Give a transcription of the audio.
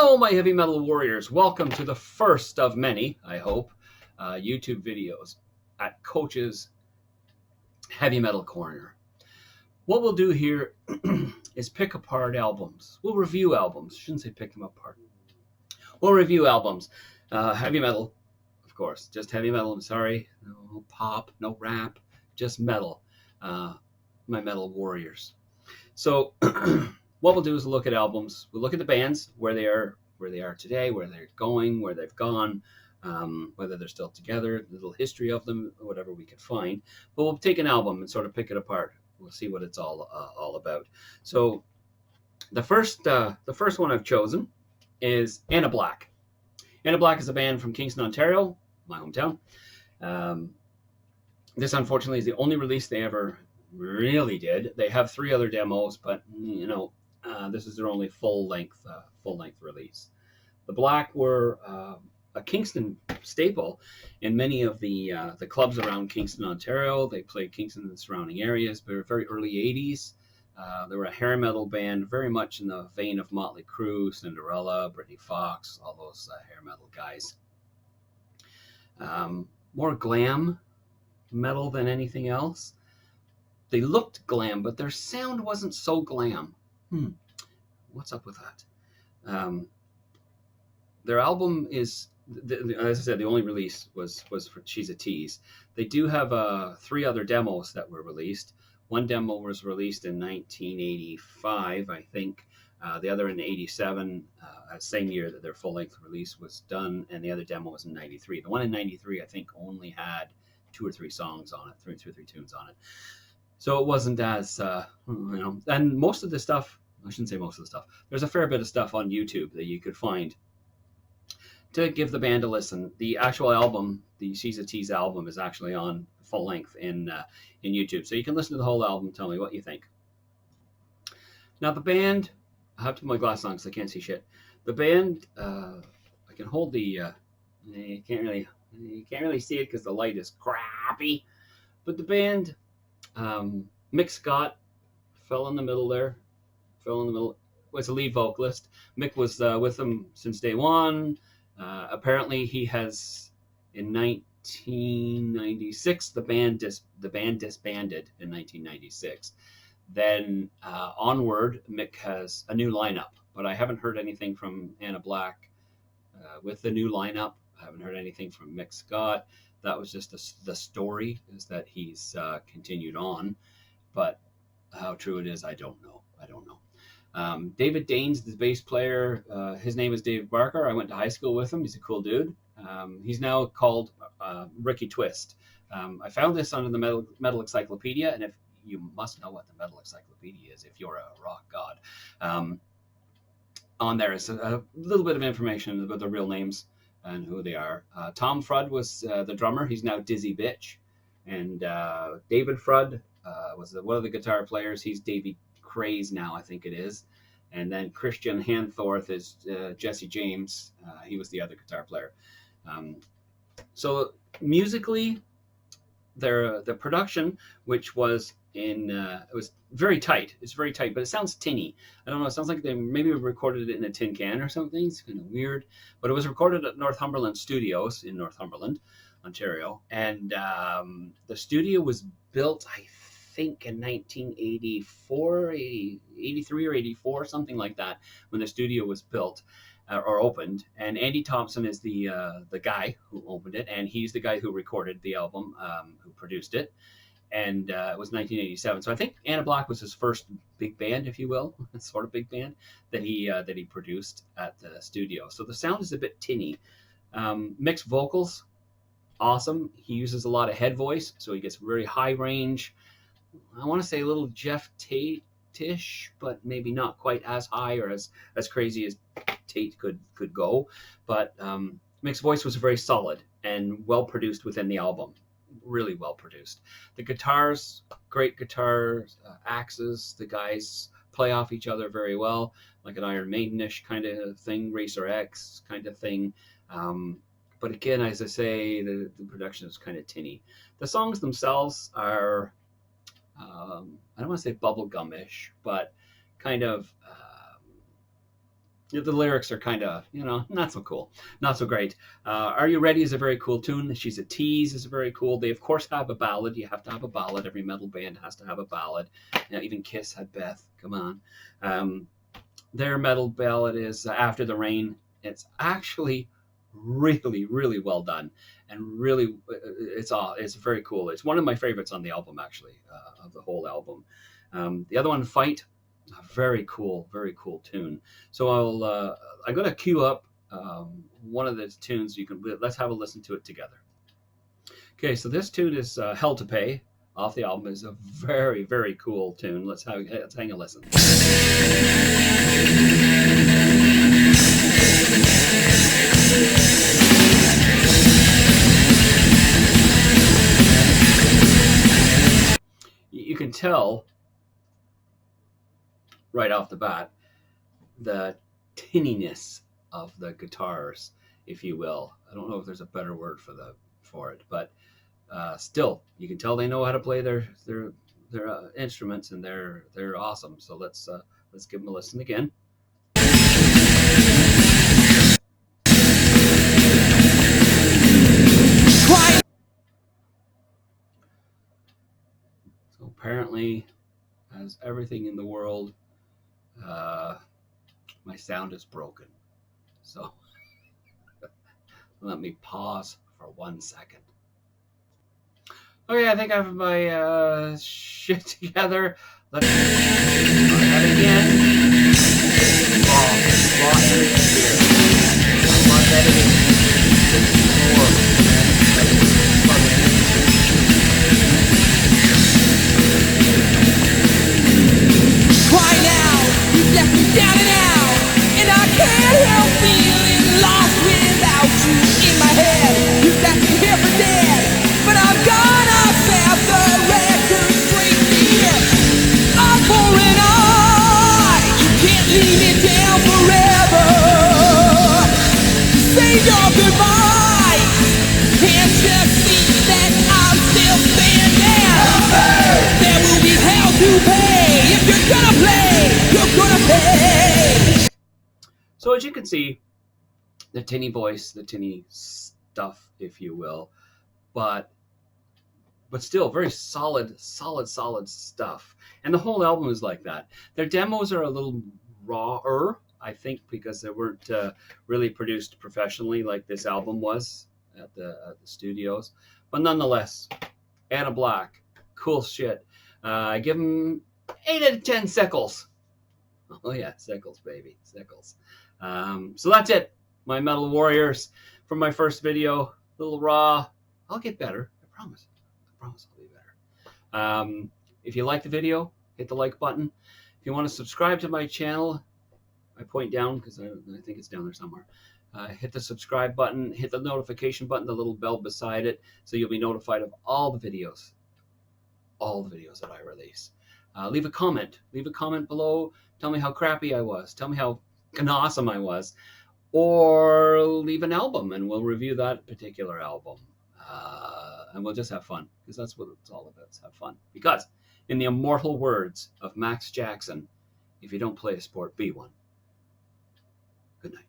Hello, my heavy metal warriors. Welcome to the first of many, I hope, YouTube videos at Coach's Heavy Metal Corner. What we'll do here is pick apart albums. We'll review albums. Shouldn't say pick them apart. We'll review albums. Heavy metal, of course. Just heavy metal. I'm sorry. No pop, no rap, just metal. My metal warriors. So what we'll do is look at albums. We'll look at the bands, where they are today, where they're going, where they've gone, whether they're still together, the little history of them, whatever we could find. But we'll take an album and sort of pick it apart. We'll see what it's all about. So the first one I've chosen is Anna Black. Anna Black is a band from Kingston, Ontario, my hometown. This, unfortunately, is the only release they ever really did. They have 3 other demos, but this is their only full length release. The Black were a Kingston staple in many of the clubs around Kingston, Ontario. They played Kingston and the surrounding areas, but very early 80s. They were a hair metal band, very much in the vein of Motley Crue, Cinderella, Britney Fox, all those hair metal guys. More glam metal than anything else. They looked glam, but their sound wasn't so glam. What's up with that? Their album is, as I said, the only release was for She's a Tease. They do have 3 other demos that were released. One demo was released in 1985, I think. The other in 87, same year that their full-length release was done, and the other demo was in 93. The one in 93, I think, only had 2 or 3 songs on it, 2 or 3 tunes on it. So it wasn't as, and most of the stuff, I shouldn't say most of the stuff, there's a fair bit of stuff on YouTube that you could find to give the band a listen. The actual album, the She's a Tease album, is actually on full length in YouTube. So you can listen to the whole album and tell me what you think. Now the band, I have to put my glasses on because I can't see shit. The band, I can hold the, you can't really see it because the light is crappy, but the band, Mick Scott fell in the middle there. Was a lead vocalist. Mick was with them since day one. Apparently, he has in 1996 the band disbanded in 1996. Then onward, Mick has a new lineup, but I haven't heard anything from Anna Black with the new lineup. I haven't heard anything from Mick Scott. That was just the story, is that he's continued on, but how true it is, I don't know. David Danes, the bass player, his name is Dave Barker. I went to high school with him. He's a cool dude. He's now called Ricky Twist. I found this under the Metal Encyclopedia, and if you must know what the Metal Encyclopedia is if you're a rock god. On there is a little bit of information about the real names and who they are. Tom Frudd was the drummer. He's now Dizzy Bitch. And David Frudd was one of the guitar players. He's Davy Craze now, I think it is. And then Christian Hanthorth is Jesse James. He was the other guitar player. So musically, the production, which was it was very tight. It's very tight, but it sounds tinny. I don't know. It sounds like they maybe recorded it in a tin can or something. It's kind of weird, but it was recorded at Northumberland Studios in Northumberland, Ontario, and the studio was built, I think, in 1984, 83 or 84, something like that, when the studio was built or opened. And Andy Thompson is the guy who opened it, and he's the guy who recorded the album, who produced it. And it was 1987. So I think Anna Black was his first big band, if you will, sort of big band that he produced at the studio. So the sound is a bit tinny. Mixed vocals, awesome. He uses a lot of head voice, so he gets very high range. I want to say a little Jeff Tate-ish, but maybe not quite as high or as crazy as Tate could go. But Mick's voice was very solid and well produced within the album. Really well produced. The guitars, great guitars, axes. The guys play off each other very well, like an Iron Maiden-ish kind of thing, Racer X kind of thing. But again, as I say, the production is kind of tinny. The songs themselves are, I don't want to say bubblegum-ish, but kind of The lyrics are kind of, not so cool, not so great. Are You Ready is a very cool tune. She's a Tease is very cool. They, of course, have a ballad. You have to have a ballad. Every metal band has to have a ballad. Even Kiss had Beth. Come on. Their metal ballad is After the Rain. It's actually really, really well done. And really, it's very cool. It's one of my favorites on the album, actually, of the whole album. The other one, Fight. A very cool tune. So I'm going to cue up one of the tunes. Let's have a listen to it together. Okay, so this tune is Hell to Pay off the album. Is a very, very cool tune. Let's hang a listen. You can tell right off the bat the tinniness of the guitars, if you will. I don't know if there's a better word for it, but still, you can tell they know how to play their instruments, and they're awesome. So let's give them a listen again. So apparently, as everything in the world, my sound is broken. So let me pause for 1 second. Okay, I think I have my shit together. Let's try that again. Raw editing here. Raw editing. Cry now, you've left me down and out, and I can't help feeling lost without you in my head. You've left me here for dead, but I'm gonna set the record straight here. I'm pouring on, you can't leave me down forever. Say your goodbyes, can't just see that I'm still standing. There will be hell to pay. If you're gonna play, you're gonna pay. So as you can see, the tinny voice, the tinny stuff, if you will, but still very solid stuff. And the whole album is like that. Their demos are a little rawer, I think, because they weren't really produced professionally like this album was at the studios. But nonetheless, Anna Black, cool shit. I give them 8 out of 10 sickles. Oh yeah, sickles, baby, sickles. So that's it. My Metal Warriors from my first video. A little raw. I'll get better. I promise. I'll be better. If you like the video, hit the like button. If you want to subscribe to my channel, I point down because I think it's down there somewhere. Hit the subscribe button. Hit the notification button, the little bell beside it, so you'll be notified of all the videos that I release. Leave a comment below. Tell me how crappy I was. Tell me how awesome I was. Or leave an album and we'll review that particular album. And we'll just have fun, because that's what it's all about, have fun. Because in the immortal words of Max Jackson, if you don't play a sport, be one. Good night.